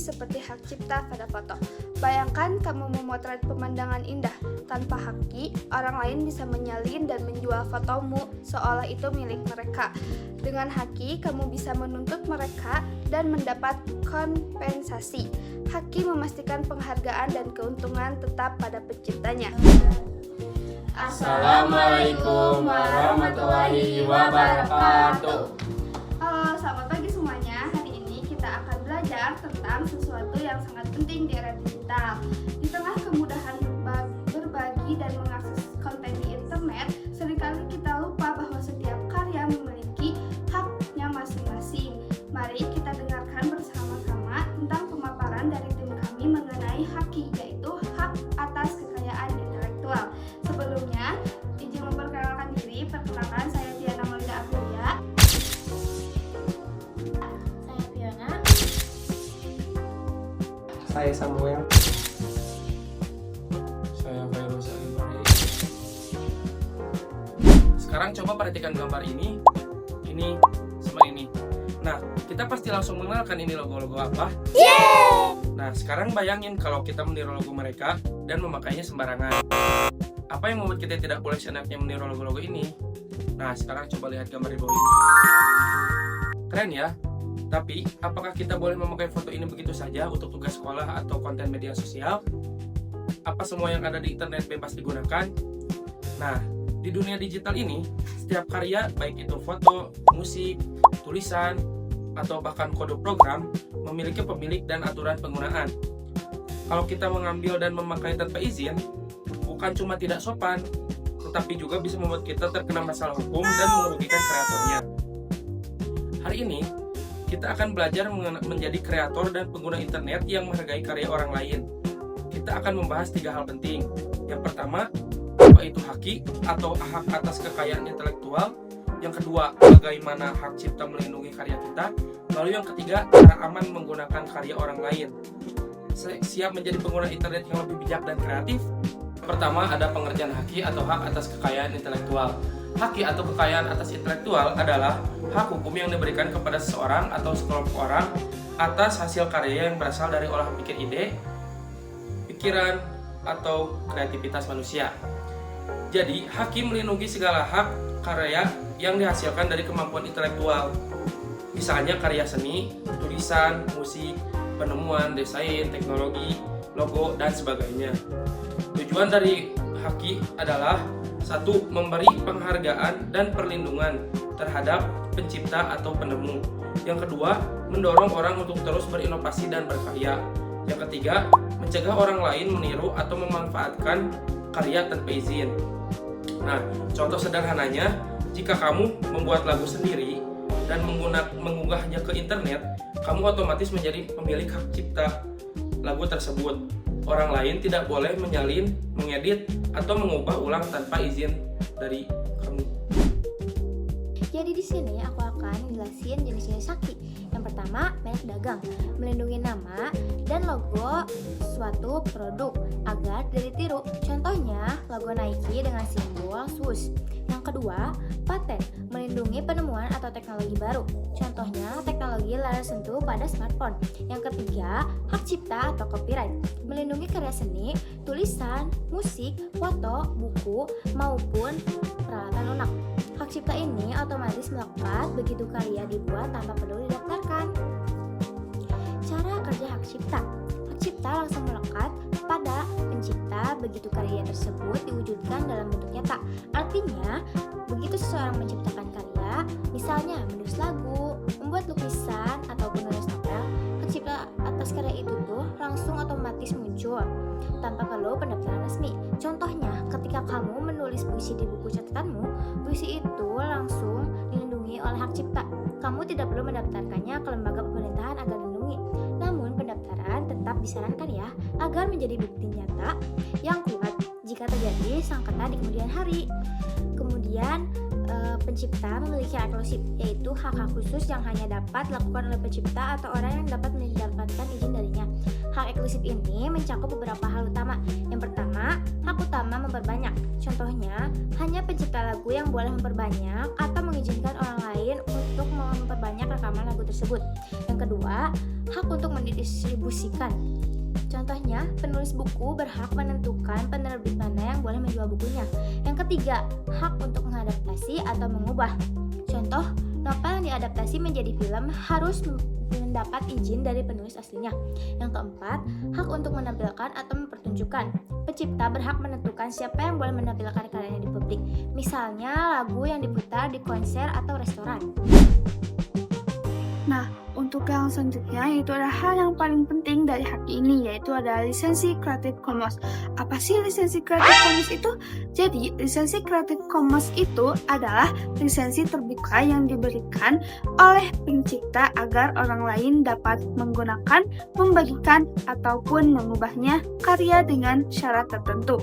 seperti hak cipta pada foto. Bayangkan kamu memotret pemandangan indah. Tanpa haki, orang lain bisa menyalin dan menjual fotomu seolah itu milik mereka. Dengan haki, kamu bisa menuntut mereka dan mendapat kompensasi. Haki memastikan penghargaan dan keuntungan tetap pada penciptanya. Assalamualaikum warahmatullahi wabarakatuh. Halo, selamat pagi semuanya. Hari ini kita akan belajar tentang sesuatu yang sangat penting di era digital. Di tengah kemudahan berbagi dan mengakses konten di internet, seringkali kita lupa bahwa setiap karya memiliki haknya masing-masing. Mari kita dengarkan bersama-sama tentang pemaparan dari tim kami mengenai haki, yaitu hak atas kekayaan intelektual. Sebelumnya, izin memperkenalkan diri. Perkenalkan, saya Diana Maulida Aprilia. Saya Fiona. Saya Samuel. Saya Fairuz Alifari. Sekarang coba perhatikan gambar ini sama ini. Nah, kita pasti langsung mengenalkan ini logo-logo apa. Nah, sekarang bayangin kalau kita meniru logo mereka dan memakainya sembarangan. Apa yang membuat kita tidak boleh seenaknya meniru logo-logo ini? Nah, sekarang coba lihat gambar di bawah ini. Keren ya? Tapi, apakah kita boleh memakai foto ini begitu saja untuk tugas sekolah atau konten media sosial? Apa semua yang ada di internet bebas digunakan? Nah, di dunia digital ini, setiap karya, baik itu foto, musik, tulisan, atau bahkan kode program, memiliki pemilik dan aturan penggunaan. Kalau kita mengambil dan memakai tanpa izin, bukan cuma tidak sopan, tetapi juga bisa membuat kita terkena masalah hukum dan merugikan kreatornya. Hari ini, kita akan belajar menjadi kreator dan pengguna internet yang menghargai karya orang lain. Kita akan membahas 3 hal penting. Yang pertama, apa itu haki atau hak atas kekayaan intelektual. Yang kedua, bagaimana hak cipta melindungi karya kita. Lalu yang ketiga, cara aman menggunakan karya orang lain. Siap menjadi pengguna internet yang lebih bijak dan kreatif? Pertama, ada pengertian haki atau hak atas kekayaan intelektual. Haki atau kekayaan atas intelektual adalah hak hukum yang diberikan kepada seseorang atau sekelompok orang atas hasil karya yang berasal dari olah pikir ide, pikiran, atau kreativitas manusia. Jadi, haki melindungi segala hak karya yang dihasilkan dari kemampuan intelektual. Misalnya karya seni, tulisan, musik, penemuan, desain, teknologi, logo, dan sebagainya. Tujuan dari haki adalah 1. Memberi penghargaan dan perlindungan terhadap pencipta atau penemu. Yang kedua, mendorong orang untuk terus berinovasi dan berkarya. Yang ketiga, mencegah orang lain meniru atau memanfaatkan karya tanpa izin. Nah, contoh sederhananya, jika kamu membuat lagu sendiri dan mengunggahnya ke internet, kamu otomatis menjadi pemilik hak cipta lagu tersebut. Orang lain tidak boleh menyalin, mengedit, atau mengubah ulang tanpa izin dari kamu. Jadi di sini aku akan jelasin jenis-jenis haki. Yang pertama, merek dagang, melindungi nama dan logo suatu produk agar tidak ditiru. Contohnya, logo Nike dengan simbol swoosh. Yang kedua, paten, melindungi penemuan atau teknologi baru. Contohnya, teknologi layar sentuh pada smartphone. Yang ketiga, hak cipta atau copyright, melindungi karya seni, tulisan, musik, foto, buku, maupun peralatan lunak. Hak cipta ini otomatis melekat begitu karya dibuat tanpa perlu didaftarkan. Cara kerja hak cipta. Hak cipta langsung melekat pada pencipta begitu karya tersebut diwujudkan dalam bentuk nyata. Artinya, begitu seseorang menciptakan karya, misalnya menulis lagu, membuat lukisan, ataupun menulis novel, hak cipta atas karya itu tuh langsung otomatis muncul tanpa perlu pendaftaran resmi. Contohnya, ketika kamu menulis puisi di buku catatanmu, puisi itu langsung dilindungi oleh hak cipta. Kamu tidak perlu mendaftarkannya ke lembaga pemerintahan agar dilindungi. Namun, pendaftaran tetap disarankan ya, agar menjadi bukti nyata yang kuat jika terjadi sengketa di kemudian hari. Kemudian, pencipta memiliki hak eksklusif, yaitu hak-hak khusus yang hanya dapat dilakukan oleh pencipta atau orang yang dapat mendapatkan izin darinya. Hak eksklusif ini mencakup beberapa hal utama. Yang pertama, hak utama memperbanyak. Contohnya, hanya pencipta lagu yang boleh memperbanyak atau mengizinkan orang lain untuk memperbanyak rekaman rekaman lagu tersebut. Yang kedua, hak untuk mendistribusikan. Contohnya, penulis buku berhak menentukan penerbit mana yang boleh menjual bukunya. Yang ketiga, hak untuk mengadaptasi atau mengubah. Contoh, novel yang diadaptasi menjadi film harus mendapat izin dari penulis aslinya. Yang keempat, hak untuk menampilkan atau mempertunjukkan. Pencipta berhak menentukan siapa yang boleh menampilkan karyanya di publik. Misalnya, lagu yang diputar di konser atau restoran. Nah, untuk yang selanjutnya yaitu ada hal yang paling penting dari hak ini, yaitu ada lisensi Creative Commons. Apa sih lisensi Creative Commons itu? Jadi, lisensi Creative Commons itu adalah lisensi terbuka yang diberikan oleh pencipta agar orang lain dapat menggunakan, membagikan, ataupun mengubahnya karya dengan syarat tertentu.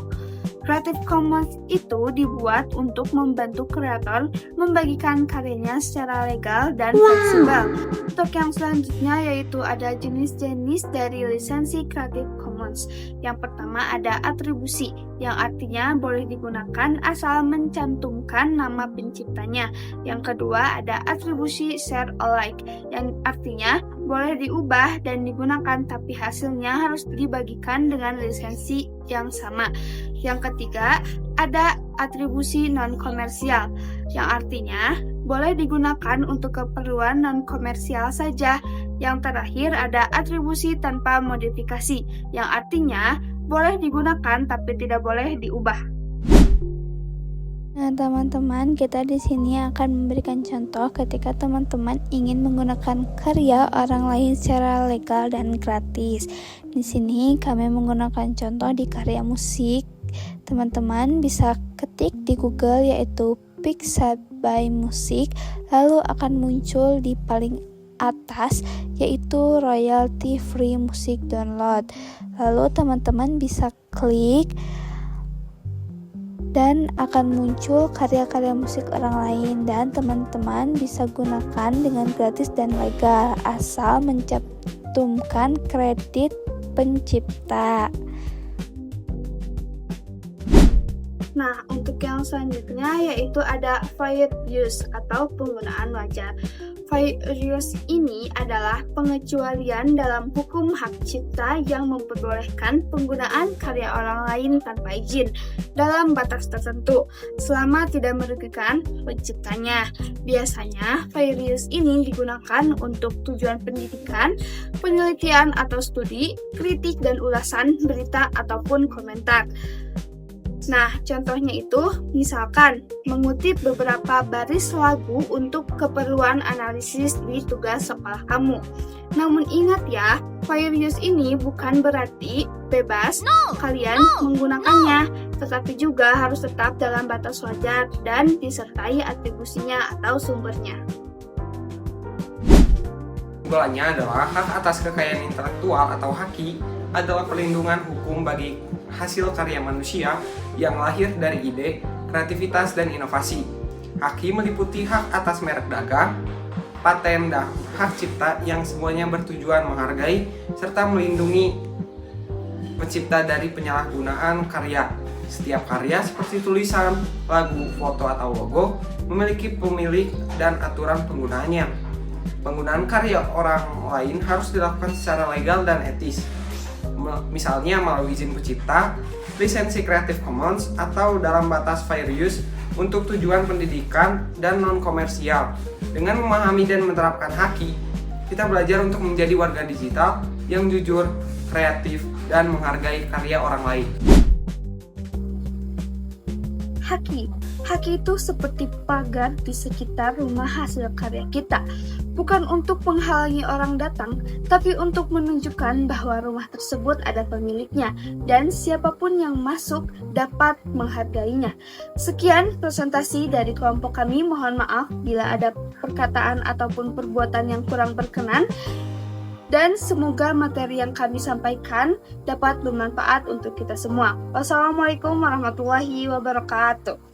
Creative Commons itu dibuat untuk membantu kreator membagikan karyanya secara legal dan fleksibel. Untuk yang selanjutnya yaitu ada jenis-jenis dari lisensi Creative Commons. Yang pertama ada atribusi, yang artinya boleh digunakan asal mencantumkan nama penciptanya. Yang kedua ada atribusi share alike, yang artinya boleh diubah dan digunakan tapi hasilnya harus dibagikan dengan lisensi yang sama. Yang ketiga, ada atribusi non-komersial, yang artinya boleh digunakan untuk keperluan non-komersial saja. Yang terakhir, ada atribusi tanpa modifikasi, yang artinya boleh digunakan tapi tidak boleh diubah. Nah, teman-teman, kita di sini akan memberikan contoh ketika teman-teman ingin menggunakan karya orang lain secara legal dan gratis. Di sini kami menggunakan contoh di karya musik. Teman-teman bisa ketik di Google yaitu Pixar by Music, lalu akan muncul di paling atas yaitu royalty free music download. Lalu teman-teman bisa klik dan akan muncul karya-karya musik orang lain dan teman-teman bisa gunakan dengan gratis dan legal asal mencantumkan kredit pencipta. Nah, untuk yang selanjutnya yaitu ada fair use atau penggunaan wajar. Fair use ini adalah pengecualian dalam hukum hak cipta yang memperbolehkan penggunaan karya orang lain tanpa izin dalam batas tertentu selama tidak merugikan penciptanya. Biasanya, fair use ini digunakan untuk tujuan pendidikan, penelitian atau studi, kritik dan ulasan berita ataupun komentar. Nah, contohnya itu misalkan mengutip beberapa baris lagu untuk keperluan analisis di tugas sekolah kamu. Namun ingat ya, fair use ini bukan berarti bebas kalian menggunakannya, tetapi juga harus tetap dalam batas wajar dan disertai atribusinya atau sumbernya. Kesimpulannya adalah hak atas kekayaan intelektual atau haki adalah perlindungan hukum bagi hasil karya manusia yang lahir dari ide, kreativitas, dan inovasi. Haki meliputi hak atas merek dagang, paten, dan hak cipta yang semuanya bertujuan menghargai serta melindungi pencipta dari penyalahgunaan karya. Setiap karya seperti tulisan, lagu, foto, atau logo memiliki pemilik dan aturan penggunaannya. Penggunaan karya orang lain harus dilakukan secara legal dan etis. Misalnya melalui izin pencipta, lisensi Creative Commons, atau dalam batas fair use untuk tujuan pendidikan dan non-komersial. Dengan memahami dan menerapkan haki, kita belajar untuk menjadi warga digital yang jujur, kreatif, dan menghargai karya orang lain. Haki itu seperti pagar di sekitar rumah hasil karya kita. Bukan untuk menghalangi orang datang, tapi untuk menunjukkan bahwa rumah tersebut ada pemiliknya dan siapapun yang masuk dapat menghargainya. Sekian presentasi dari kelompok kami. Mohon maaf bila ada perkataan ataupun perbuatan yang kurang berkenan. Dan semoga materi yang kami sampaikan dapat bermanfaat untuk kita semua. Wassalamualaikum warahmatullahi wabarakatuh.